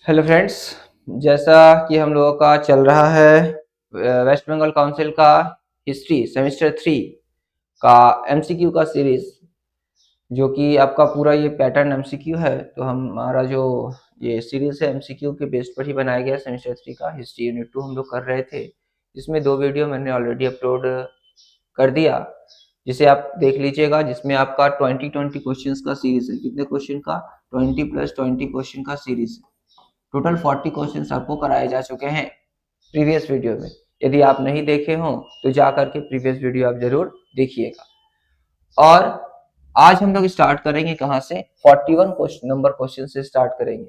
Hello friends. जैसा कि हम लोगों का चल रहा है वेस्ट बंगाल काउंसिल का हिस्ट्री सेमेस्टर 3 का एमसीक्यू का सीरीज, जो कि आपका पूरा ये पैटर्न एमसीक्यू है। तो हमारा जो ये सीरीज है एमसीक्यू के बेस पर ही बनाया गया। सेमेस्टर 3 का हिस्ट्री यूनिट 2 हम लोग कर रहे थे, जिसमें 2 वीडियो मैंने ऑलरेडी अपलोड कर दिया, जिसे आप देख लीजिएगा। जिसमें आपका 20 क्वेश्चंस का सीरीज है। कितने क्वेश्चन का? 20 + 20 क्वेश्चन का सीरीज है। टोटल 40 क्वेश्चंस आपको कराए जा चुके हैं प्रीवियस वीडियो में। यदि आप नहीं देखे हो तो जा करके प्रीवियस वीडियो आप जरूर देखिएगा। और आज हम लोग स्टार्ट करेंगे कहां से? 41 क्वेश्चन नंबर क्वेश्चन से स्टार्ट करेंगे।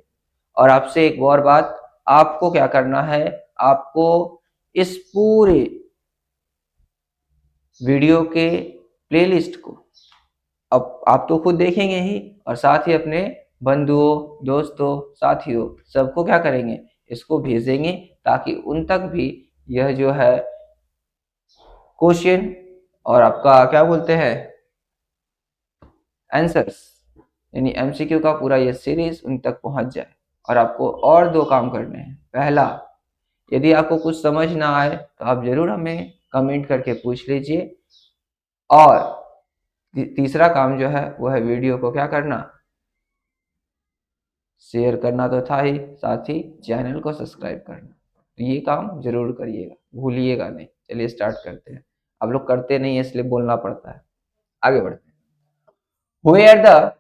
और आपसे एक और बात, आपको क्या करना है, आपको इस पूरे वीडियो के प्लेलिस्ट को अब आप तो खुद देखेंगे ही, और साथ ही अपने बंधुओं, दोस्तों, साथियों सबको क्या करेंगे, इसको भेजेंगे, ताकि उन तक भी यह जो है क्वेश्चन और आपका क्या बोलते हैं आंसर्स, यानी एमसीक्यू का पूरा ये सीरीज उन तक पहुंच जाए। और आपको और 2 काम करने हैं। पहला, यदि आपको कुछ समझ ना आए तो आप जरूर हमें कमेंट करके पूछ लीजिए। और तीसरा काम जो है वो है वीडियो को क्या करना, शेयर करना तो था ही, साथ ही चैनल को सब्सक्राइब करना। तो ये काम जरूर करिएगा, भूलिएगा नहीं। चलिए स्टार्ट करते हैं। आप लोग करते नहीं है इसलिए बोलना पड़ता है। आगे बढ़ते हैं। वेयर द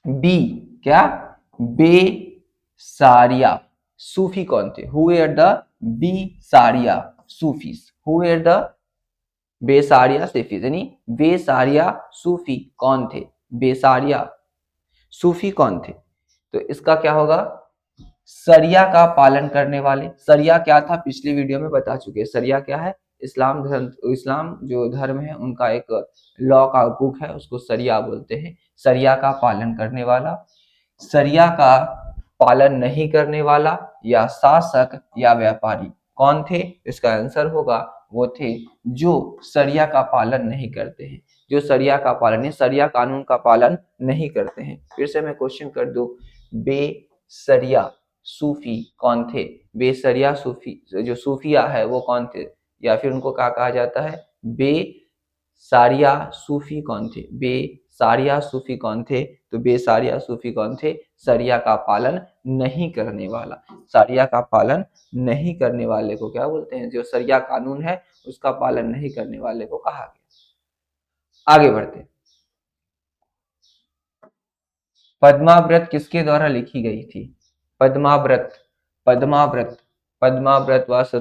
बी, क्या? बेसारिया सूफी कौन थे? वेयर द बी सारिया सूफीज। वेयर द बेसारिया सूफीज, यानी बेसारिया सूफी कौन थे? बेसारिया सूफी कौन थे? तो इसका क्या होगा? सरिया का पालन करने वाले। सरिया क्या था पिछली वीडियो में बता चुके। सरिया क्या है? इस्लाम धर्म, इस्लाम जो धर्म है उनका एक लॉ का बुक है, उसको सरिया बोलते हैं। सरिया का पालन करने वाला, सरिया का पालन नहीं करने वाला, या शासक या व्यापारी कौन थे? इसका आंसर होगा वो थे जो सरिया का पालन नहीं करते हैं। जो सरिया का पालन, सरिया कानून का पालन नहीं करते हैं। फिर से मैं क्वेश्चन कर दूं, बेसरिया सूफी कौन थे? बेसरिया सूफी जो सूफिया है वो कौन थे? या फिर उनको क्या कहा जाता है? बेसारिया सूफी कौन थे? बेसारिया सूफी कौन थे? तो बेसारिया सूफी कौन थे? सरिया का पालन नहीं करने वाला। सरिया का पालन नहीं करने वाले को क्या बोलते हैं? जो सरिया कानून है उसका पालन नहीं करने वाले को कहा गया। आगे बढ़ते हैं। पद्माव्रत किसके द्वारा लिखी गई थी? पद्माव्रत, पद्माव्रत, पद्माव्रत वाज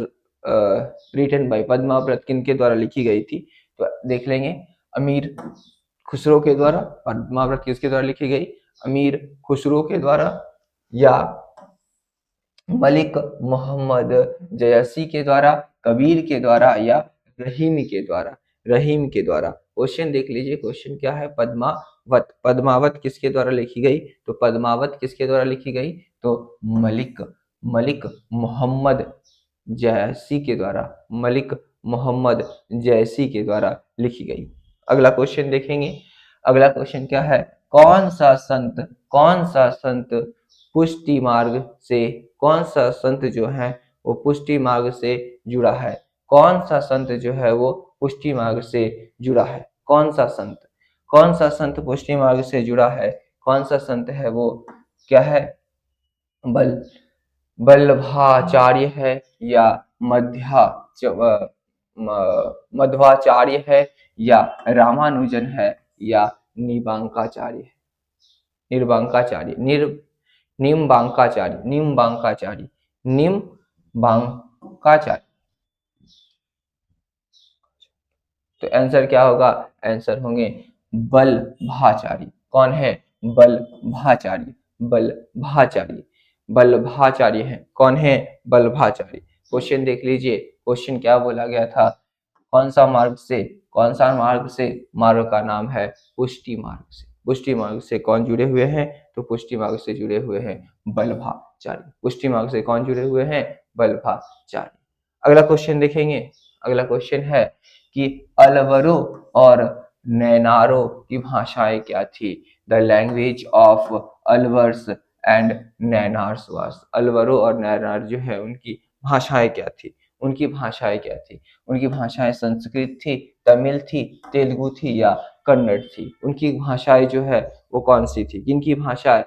रिटन बाय, पद्माव्रत किनके द्वारा लिखी गई थी? तो देख लेंगे, अमीर खुसरो के द्वारा। पद्माव्रत किसके द्वारा लिखी गई? अमीर खुसरो के द्वारा, या मलिक मोहम्मद जयसी के द्वारा, कबीर के द्वारा, या रहीम के द्वारा। रहीम के द्वारा। क्वेश्चन देख लीजिए, क्वेश्चन क्या है? पद्मावत, पद्मावत किसके द्वारा लिखी गई? तो पद्मावत किसके द्वारा लिखी गई? तो मलिक, मलिक मोहम्मद जयसी के द्वारा, मलिक मोहम्मद जयसी के द्वारा लिखी गई। अगला क्वेश्चन देखेंगे। अगला क्वेश्चन क्या है? कौन सा संत, कौन सा संत पुष्टि मार्ग से, कौन सा संत जो है वो पुष्टि मार्ग से जुड़ा है? कौन सा संत जो है वो पुष्टि मार्ग से जुड़ा है? कौन सा संत, कौन सा संत पुष्टि मार्ग से जुड़ा है? कौन सा संत है वो? क्या है? बल बल्लभाचार्य है, या मध्वाचार्य है, या रामानुजन है, या निबांकाचार्य है? निर्बांकाचार्य, निम्बांकाचार्य, निम्बांकाचार्य, निम्बांकाचार्य। तो आंसर क्या होगा? आंसर होंगे बल्लभाचार्य। कौन है? बल्लभाचार्य, बल्लभाचार्य, बल्लभाचार्य है। कौन है? बल्लभाचार्य। क्वेश्चन देख लीजिए, क्वेश्चन क्या बोला गया था? कौन सा मार्ग से, कौन सा मार्ग से? मार्ग का नाम है पुष्टि मार्ग से। पुष्टि मार्ग से कौन जुड़े हुए हैं? तो पुष्टि मार्ग से जुड़े हुए हैं बल्लभाचार्य। पुष्टि मार्ग से कौन जुड़े हुए हैं? बल्लभाचार्य। अगला क्वेश्चन देखेंगे। अगला क्वेश्चन है कि अलवरो और नैनारो की भाषाएं क्या थी? The language of Alvars and Nayanars वास। अलवरो और नैनार जो है उनकी भाषाएं क्या थी, उनकी भाषाएं क्या थी, उनकी भाषाएं संस्कृत थी, तमिल थी, तेलुगु थी या कन्नड़ थी। उनकी भाषाएं जो है वो कौन सी थी, किनकी भाषाएं,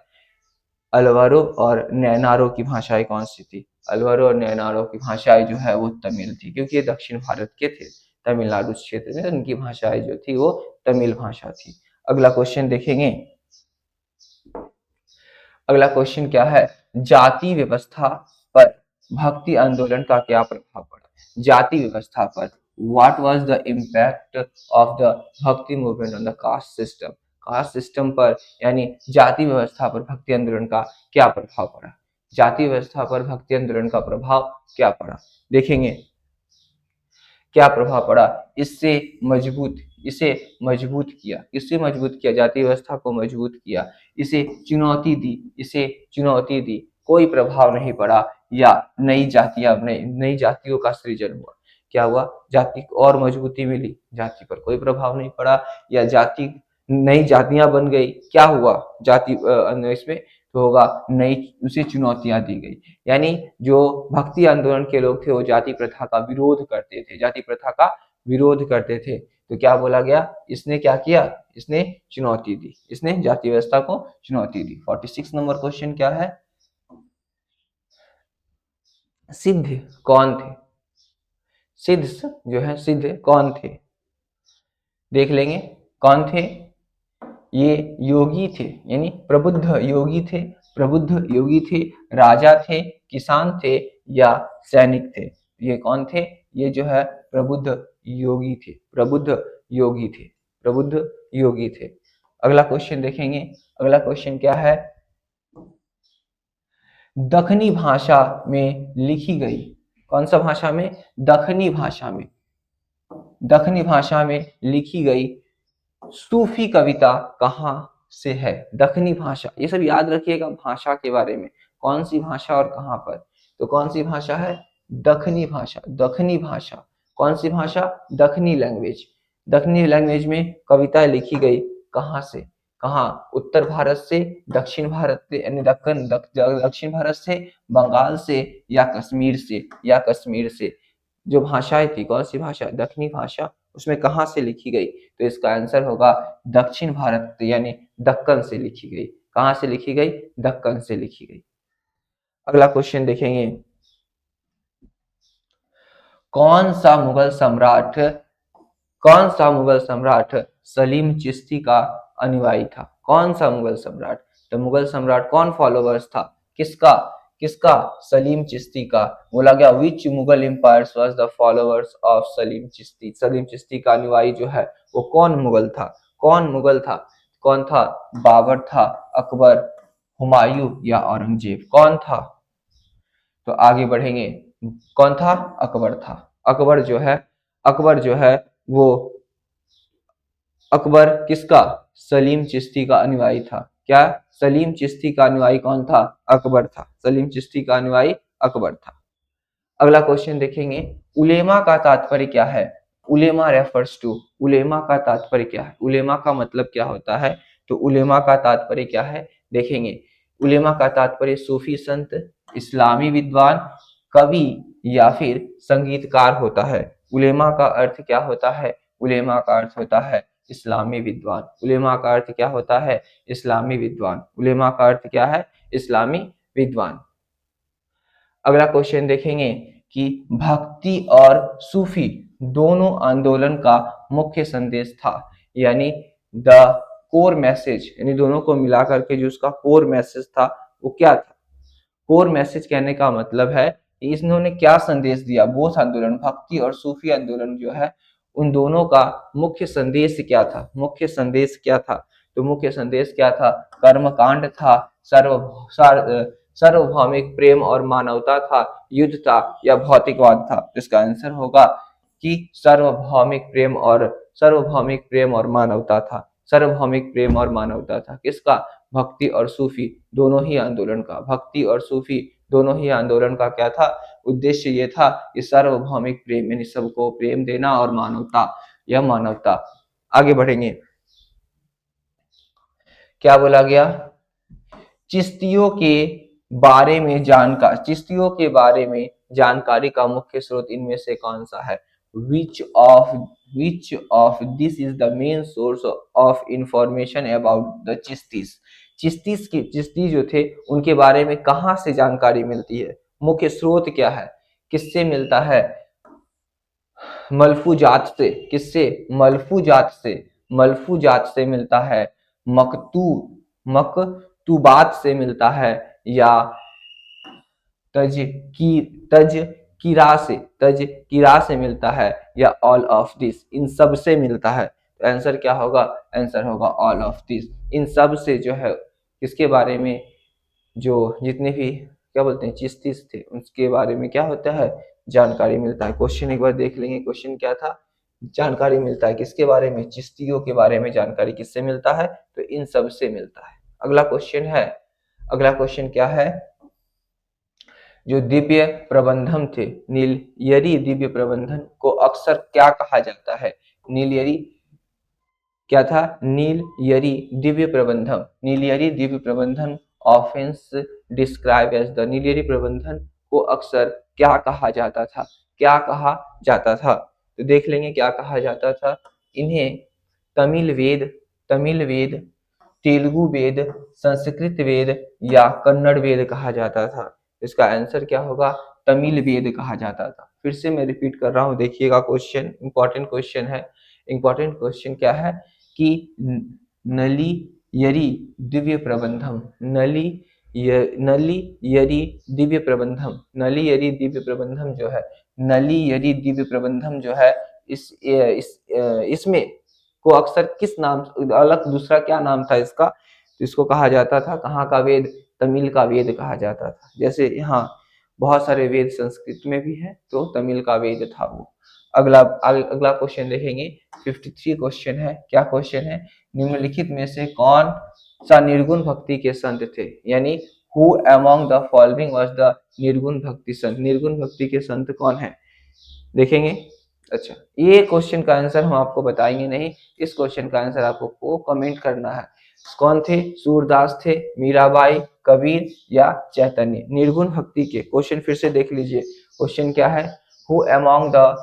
अलवरो और नैनारो की भाषाएं कौन सी थी, अलवरो और नैनारो की भाषाएं जो है वो तमिल थी, क्योंकि ये दक्षिण भारत के थे, तमिलनाडु क्षेत्र में उनकी भाषाएं जो थी वो तमिल भाषा थी। अगला क्वेश्चन देखेंगे। अगला क्वेश्चन क्या है, जाति व्यवस्था पर भक्ति आंदोलन का क्या प्रभाव पड़ा। जाति व्यवस्था पर what was the impact of the Bhakti movement on the caste system. Caste system पर यानी जाति व्यवस्था पर भक्ति आंदोलन का क्या प्रभाव पड़ा, जाति व्यवस्था पर भक्ति आंदोलन का प्रभाव क्या पड़ा, देखेंगे क्या प्रभाव पड़ा। इससे मजबूत इसे मजबूत किया, इससे मजबूत किया, जाति व्यवस्था को मजबूत किया, इसे चुनौती दी, इसे चुनौती दी, कोई प्रभाव नहीं पड़ा, या नई जातियां नई जातियों का सृजन हुआ। क्या हुआ, जाति को और मजबूती मिली, जाति पर कोई प्रभाव नहीं पड़ा, या जाति नई जातियां बन गई, क्या हुआ जाति इसमें तो होगा नई उसे चुनौतियां दी गई। यानी जो भक्ति आंदोलन के लोग थे वो जाति प्रथा का विरोध करते थे, जाति प्रथा का विरोध करते थे, तो क्या बोला गया, इसने क्या किया, इसने चुनौती दी, इसने जाति व्यवस्था को चुनौती दी। 46 नंबर क्वेश्चन क्या है, सिद्ध कौन थे, सिद्ध जो है सिद्ध कौन थे, देख लेंगे कौन थे। ये योगी थे, यानी प्रबुद्ध योगी थे, प्रबुद्ध योगी थे, राजा थे, किसान थे या सैनिक थे। ये कौन थे, ये जो है प्रबुद्ध योगी थे, प्रबुद्ध योगी थे, प्रबुद्ध योगी थे। अगला क्वेश्चन देखेंगे। अगला क्वेश्चन क्या है, दखनी भाषा में लिखी गई, कौन सा भाषा में, दखनी भाषा में, दखनी भाषा में लिखी गई सूफी कविता कहाँ से है। दखनी भाषा, ये सब याद रखिएगा भाषा के बारे में, कौन सी भाषा और कहाँ पर, तो कौन सी भाषा है, दखनी भाषा, दखनी भाषा, कौन सी भाषा, दखनी लैंग्वेज, दखनी लैंग्वेज में कविता लिखी गई कहाँ से, कहाँ, उत्तर भारत से, दक्षिण भारत से यानी दक्षिण भारत से, बंगाल से या कश्मीर से, या कश्मीर से। जो भाषाएं थी, कौन सी भाषा, दक्षिणी भाषा, उसमें कहाँ से लिखी गई, तो इसका आंसर होगा दक्षिण भारत यानी दक्कन से लिखी गई। कहाँ से लिखी गई, दक्कन से लिखी गई। अगला क्वेश्चन देखेंगे, कौन सा मुगल सम्राट, कौन सा मुगल सम्राट सलीम चिश्ती का अनुयायी था, कौन सा मुगल सम्राट, तो मुगल सम्राट कौन फॉलोवर्स था, किसका, किसका, सलीम चिश्ती का। बोला गया which Mughal empires was the followers of Salim Chishti, Salim Chishti का अनुयायी जो है वो कौन मुगल था, कौन मुगल था, कौन था, बाबर था, अकबर, हुमायूं या औरंगजेब, कौन था। तो आगे बढ़ेंगे, कौन था, अकबर था। अकबर जो है, अकबर जो है वो, अकबर किसका, सलीम चिश्ती का अनुयायी था। क्या, सलीम चिश्ती का अनुयायी कौन था, अकबर था, सलीम चिश्ती का अनुयायी अकबर था। अगला क्वेश्चन देखेंगे, उलेमा का तात्पर्य क्या है, उलेमा रेफर्स टू, उलेमा का तात्पर्य क्या है, उलेमा का मतलब क्या होता है, तो उलेमा का तात्पर्य क्या है, देखेंगे। उलेमा का तात्पर्य सूफी संत, इस्लामी विद्वान, कवि या फिर संगीतकार होता है। उलेमा का अर्थ क्या होता है, उलेमा का अर्थ होता है इस्लामी विद्वान। उलेमा का अर्थ क्या होता है, इस्लामी विद्वान। उलेमा का अर्थ क्या है, इस्लामी विद्वान। अगला क्वेश्चन देखेंगे कि भक्ति और सूफी दोनों आंदोलन का मुख्य संदेश था, यानी द कोर मैसेज, यानी दोनों को मिला करके जो उसका कोर मैसेज था वो क्या था। कोर मैसेज कहने का मतलब है कि इन्होंने क्या संदेश दिया, बोथ आंदोलन, भक्ति और सूफी आंदोलन जो है उन दोनों का मुख्य संदेश क्या था, मुख्य संदेश क्या था, तो मुख्य संदेश क्या था, कर्मकांड था, सार्वभौमिक प्रेम और मानवता था, युद्ध था या भौतिकवाद था। इसका आंसर होगा कि सार्वभौमिक प्रेम और मानवता था, सार्वभौमिक प्रेम और मानवता था। किसका, भक्ति और सूफी दोनों ही आंदोलन का, भक्ति और सूफी दोनों ही आंदोलन का क्या था, उद्देश्य ये था कि सार्वभौमिक प्रेम यानी सबको प्रेम देना और मानवता, यह मानवता। आगे बढ़ेंगे, क्या बोला गया, चिश्तियों के बारे में जानकारी, चिश्तियों के बारे में जानकारी का मुख्य स्रोत इनमें से कौन सा है? Which of this is the main source of information about the Chishtis? Chishti जो थे उनके बारे में कहाँ से जानकारी मिलती है? मुख्य स्रोत क्या है? किससे मिलता है? मलफूजात से। किससे? मलफूजात से मिलता है, मकतूबात से मिलता है, या तजकीरा से मिलता है, या ऑल ऑफ दिस? इन सब से मिलता है। तो आंसर क्या होगा? आंसर होगा ऑल ऑफ दिस। इन सब से जो है किसके बारे में, जो जितने भी क्या बोलते हैं चिश्तीस थे उसके बारे में क्या होता है? जानकारी मिलता है। क्वेश्चन एक बार देख लेंगे, क्वेश्चन क्या था? जानकारी मिलता है किसके बारे में? चिश्तियों के बारे में जानकारी किससे मिलता है? तो इन सब से मिलता है। अगला क्वेश्चन है, अगला क्वेश्चन क्या है? जो दिव्य प्रबंधम थे, नीलयरी दिव्य प्रबंधन को अक्सर क्या कहा जाता है? नीलयरी क्या था? नीलयरी दिव्य प्रबंधन। नीलयरी दिव्य प्रबंधन ऑफेंस डिस्क्राइब एज द, नीलयरी प्रबंधन को अक्सर क्या कहा जाता था? क्या कहा जाता था? तो देख लेंगे क्या कहा जाता था। इन्हें तमिल वेद, तेलुगु वेद, संस्कृत वेद या कन्नड़ वेद कहा जाता था। इसका आंसर क्या होगा? तमिल वेद कहा जाता था। फिर से मैं रिपीट कर रहा हूं, देखिएगा क्वेश्चन इंपॉर्टेंट क्वेश्चन है। इंपॉर्टेंट क्वेश्चन क्या है कि नलियरी दिव्य प्रबंधम, नलियरी दिव्य प्रबंधम, नलियरी दिव्य प्रबंधम जो है, नलियरी दिव्य प्रबंधम जो है इसमें को अक्सर किस नाम, अलग दूसरा क्या नाम था इसका? तो इसको कहा जाता था कहाँ का वेद? तमिल का वेद कहा जाता था। जैसे यहाँ बहुत सारे वेद संस्कृत में भी है, तो तमिल का वेद था वो। अगला क्वेश्चन देखेंगे, 53 क्वेश्चन है। क्या क्वेश्चन है? निम्नलिखित में से कौन सा निर्गुण भक्ति के संत थे? यानी who among the following was the निर्गुण भक्ति संत? निर्गुण भक्ति के संत कौन है? देखेंगे। अच्छा, ये क्वेश्चन का आंसर हम आपको बताएंगे नहीं, इस क्वेश्चन का आंसर आपको कमेंट करना है। कौन थे? सूरदास थे, मीराबाई, कबीर या चैतन्य? निर्गुण भक्ति के क्वेश्चन फिर से देख लीजिए। क्वेश्चन क्या है? Who among the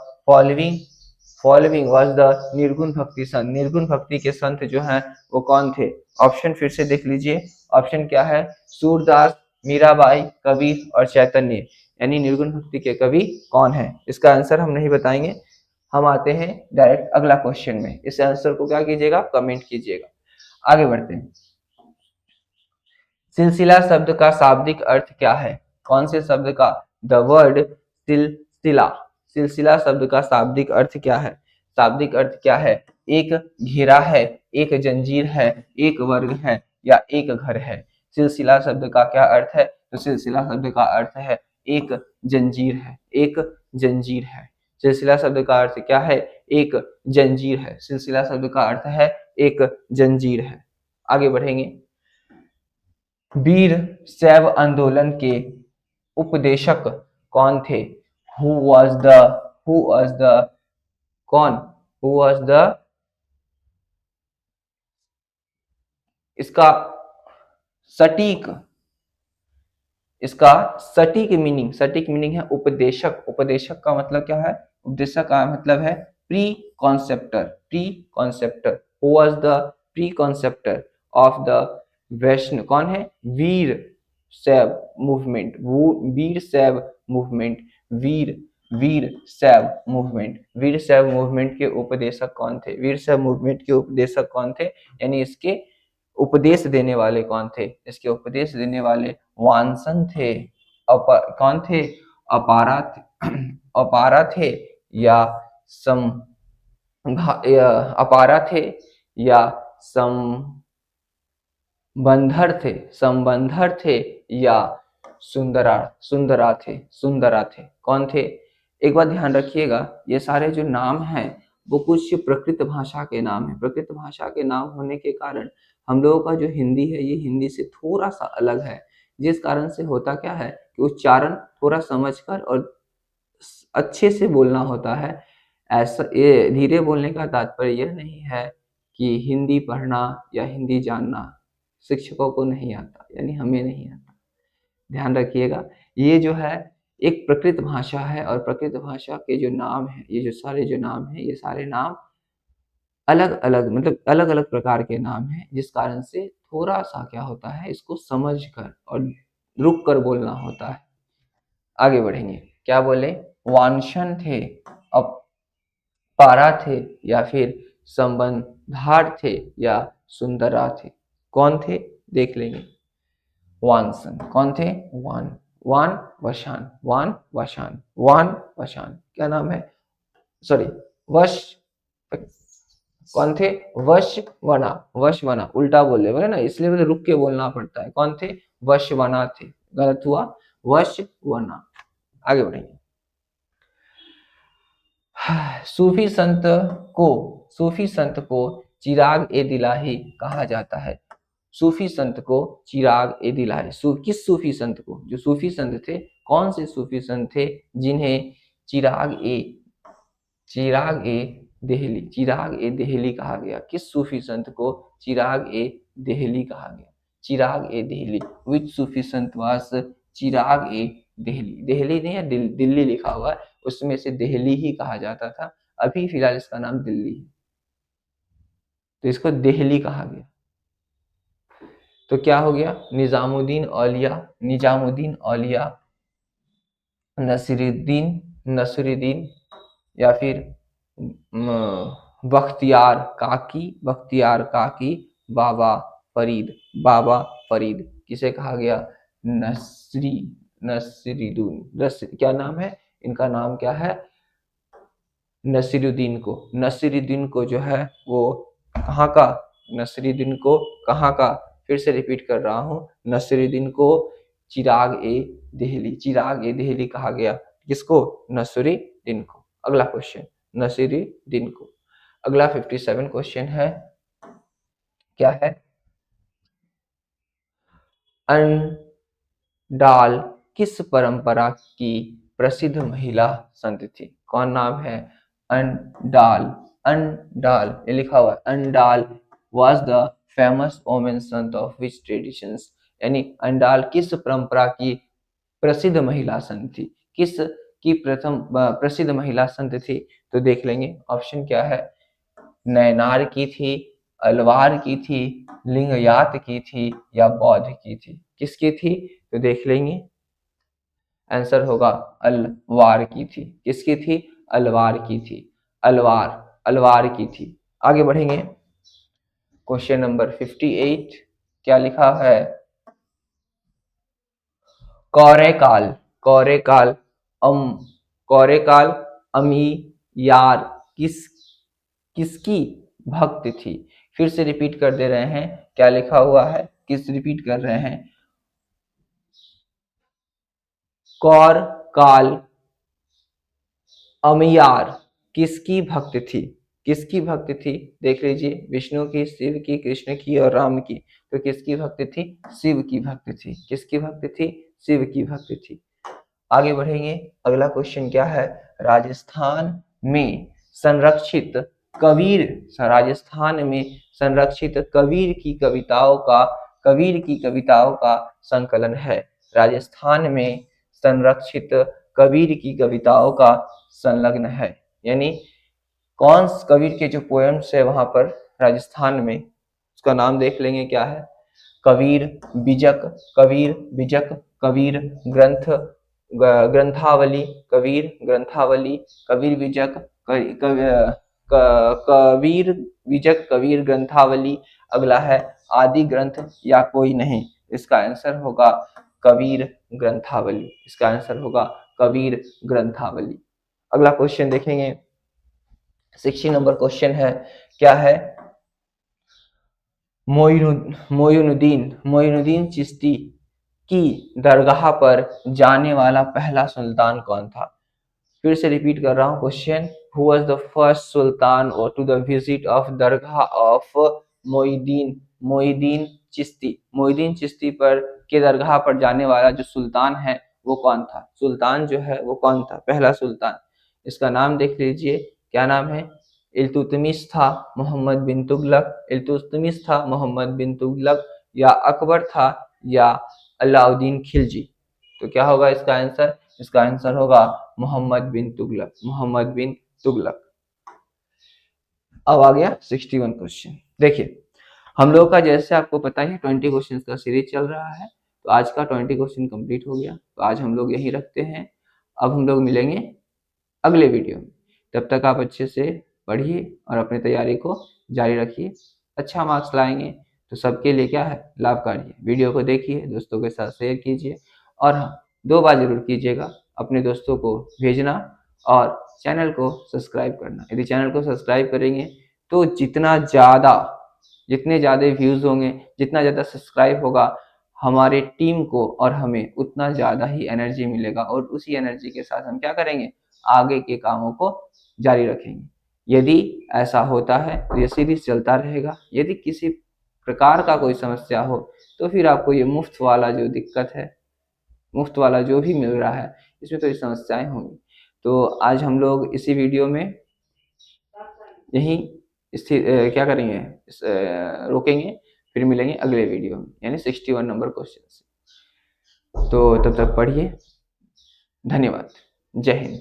following was the निर्गुण भक्ति संत? निर्गुण भक्ति के संत जो हैं वो कौन थे? ऑप्शन फिर से देख लीजिए। ऑप्शन क्या है? सूरदास, मीराबाई, कबीर और चैतन्य। यानी निर्गुण भक्ति के कवि कौन है? इसका आंसर हम नहीं बताएंगे, हम आते हैं डायरेक्ट अगला क्वेश्चन में। इस आंसर को क्या कीजिएगा? कमेंट कीजिएगा। आगे बढ़ते हैं। सिलसिला शब्द का शाब्दिक अर्थ क्या है? कौन से शब्द का? द वर्ड सिलसिला, सिलसिला शब्द का शाब्दिक अर्थ क्या है? शाब्दिक अर्थ क्या है? एक घेरा है, एक जंजीर है, एक वर्ग है या एक घर है? सिलसिला शब्द का क्या अर्थ है? तो सिलसिला शब्द का अर्थ है एक जंजीर है, एक जंजीर है। सिलसिला शब्द का अर्थ क्या है? एक जंजीर है। सिलसिला शब्द का अर्थ है एक जंजीर है। आगे बढ़ेंगे। वीर शैव आंदोलन के उपदेशक कौन थे? हु वाज द कौन? हु वाज द, इसका सटीक, इसका सटीक मीनिंग है उपदेशक। उपदेशक का मतलब क्या है? उपदेशक का मतलब है pre conceptor, pre conceptor. Who was the pre conceptor of the Vaishnav? कौन है? वीर शैव मूवमेंट, वो वीर शैव मूवमेंट, वीर शैव मूवमेंट, वीर शैव मूवमेंट के उपदेशक कौन थे? वीर शैव मूवमेंट के उपदेशक कौन थे? यानी इसके उपदेश देने वाले कौन थे? इसके उपदेश देने वाले वानसन थे। कौन थे? अपारा अपारा थे या सम अपारा थे या संबंधर थे या सुंदरा थे? कौन थे? एक बात ध्यान रखिएगा, ये सारे जो नाम हैं वो कुछ प्रकृत भाषा के नाम है। प्रकृत भाषा के नाम होने के कारण हम लोगों का जो हिंदी है ये हिंदी से थोड़ा सा अलग है, जिस कारण से होता क्या है कि उच्चारण थोड़ा समझकर और अच्छे से बोलना होता है। ऐसा ये धीरे बोलने का तात्पर्य यह नहीं है कि हिंदी पढ़ना या हिंदी जानना, शिक्षकों को नहीं आता, यानी हमें नहीं आता। ध्यान रखिएगा, ये जो है एक प्रकृत भाषा है और प्रकृत भाषा के जो नाम है, ये जो सारे जो नाम है, ये सारे नाम अलग अलग मतलब अलग अलग प्रकार के नाम हैं, जिस कारण से थोड़ा सा क्या होता है, इसको समझ कर और रुक कर बोलना होता है। आगे बढ़ेंगे, क्या बोले, वांछन थे, अपारा थे, या फिर संबंधार थे, या सुंदरा थे। कौन थे देख लेंगे। वानसन कौन थे, वान वशान, वान वशान क्या नाम है, सॉरी, वश कौन थे, वशवना, वशवना उल्टा बोले ना, इसलिए मुझे रुक के बोलना पड़ता है। कौन थे, वशवना थे, गलत हुआ, वशवना। आगे बढ़ेंगे। सूफी संत को चिराग ए दिलाही कहा जाता है। सूफी संत को चिराग ए दिलाही, किस सूफी संत को, जो सूफी संत थे, कौन से सूफी संत थे जिन्हें चिराग ए देहली कहा गया। किस सूफी संत को चिराग ए देहली कहा गया, चिराग ए देहली, विच सूफी संत वास चिराग ए देहली नहीं है, दिल्ली लिखा हुआ है, उसमें से देहली ही कहा जाता था, अभी फिलहाल इसका नाम दिल्ली है, तो इसको देहली कहा गया। तो क्या हो गया, निजामुद्दीन औलिया, नसीरुद्दीन, या फिर बख्तियार काकी, बाबा फरीद किसे कहा गया, क्या नाम है इनका, नाम क्या है, नसीरुद्दीन को जो है वो कहाँ का, नसीरुद्दीन को कहाँ का, फिर से रिपीट कर रहा हूँ, नसीरुद्दीन को चिराग ए देहली कहा गया। किसको, नसीरुद्दीन को। अगला क्वेश्चन, नसीरुद्दीन को। अगला 57 क्वेश्चन है, क्या है, अंडाल किस परंपरा की प्रसिद्ध महिला संत थी। कौन नाम है, अंडाल ये लिखा हुआ है, Andal was the famous woman Sant of which traditions, यानी अंडाल किस परंपरा की प्रसिद्ध महिला संत थी, किस की प्रथम प्रसिद्ध महिला संत थी। तो देख लेंगे, ऑप्शन क्या है, नयनार की थी, अलवार की थी, लिंगयात की थी, या बौद्ध की थी। किसकी थी, तो देख लेंगे, आंसर होगा अलवार की थी। किसकी थी, अलवार की थी, अलवार की थी। आगे बढ़ेंगे, क्वेश्चन नंबर 58, क्या लिखा है, कौरेकाल अमी यार किसकी भक्त थी। फिर से रिपीट कर दे रहे हैं, क्या लिखा हुआ है, रिपीट कर रहे हैं, कौर काल अमियार किसकी भक्त थी, देख लीजिए, विष्णु की, शिव की, कृष्ण की और राम की। तो किसकी भक्त थी, शिव की भक्त थी। किसकी भक्त थी, शिव की भक्त थी। आगे बढ़ेंगे, अगला क्वेश्चन क्या है, राजस्थान में संरक्षित कबीर की कविताओं का संकलन है। राजस्थान में संरक्षित कबीर की कविताओं का संलग्न है, यानी कौन कबीर के जो पोएम्स है वहां पर राजस्थान में, उसका नाम देख लेंगे, क्या है, कबीर बीजक, कबीर ग्रंथावली, कबीर बीजक, कबीर ग्रंथावली। अगला है आदि ग्रंथ या कोई नहीं। इसका आंसर होगा कबीर ग्रंथावली। इसका आंसर होगा कबीर ग्रंथावली। अगला क्वेश्चन देखेंगे, 60 नंबर क्वेश्चन है, क्या है, मोइनुद्दीन चिश्ती की दरगाह पर जाने वाला पहला सुल्तान कौन था। फिर से रिपीट कर रहा हूँ question, who was the first sultan और to the visit of dargah of Moinuddin Chishti पर के दरगाह पर जाने वाला जो सुल्तान है वो कौन था, सुल्तान जो है वो कौन था, पहला सुल्तान। इसका नाम देख लीजिए, क्या नाम है, इल्तुतमिश था, मोहम्मद बिन तुगलक, या अकबर था या अलाउद्दीन खिलजी। तो क्या होगा इसका आंसर? इसका आंसर होगा मोहम्मद बिन तुगलक, मोहम्मद बिन तुगलक। अब आ गया 61 क्वेश्चन। देखिए हम लोग का जैसे आपको पता ही 20 क्वेश्चन का सीरीज चल रहा है, तो आज का 20 क्वेश्चन कंप्लीट हो गया, तो आज हम लोग यहीं रखते हैं। अब हम लोग मिलेंगे अगले वीडियो में। तब तक आप अच्छे से पढ़िए और अपनी तैयारी को जारी रखिए। अच्छा मार्क्स लाएंगे तो सबके लिए क्या है, लाभकारी है। वीडियो को देखिए, दोस्तों के साथ शेयर कीजिए और हाँ, 2 बार जरूर कीजिएगा, अपने दोस्तों को भेजना और चैनल को सब्सक्राइब करना। यदि चैनल को सब्सक्राइब करेंगे तो जितने ज़्यादा व्यूज़ होंगे, जितना ज़्यादा सब्सक्राइब होगा, हमारे टीम को और हमें उतना ज़्यादा ही एनर्जी मिलेगा और उसी एनर्जी के साथ हम क्या करेंगे, आगे के कामों को जारी रखेंगे। यदि ऐसा होता है तो ये सीरीज चलता रहेगा। यदि किसी प्रकार का कोई समस्या हो तो फिर आपको ये मुफ्त वाला जो दिक्कत है, मुफ्त वाला जो भी मिल रहा है, इसमें तो ये समस्याएं होंगी। तो आज हम लोग इसी वीडियो में यहीं क्या करेंगे, रोकेंगे, फिर मिलेंगे अगले वीडियो में यानी 61 नंबर क्वेश्चन से। तो तब तक पढ़िए। धन्यवाद। जय हिंद।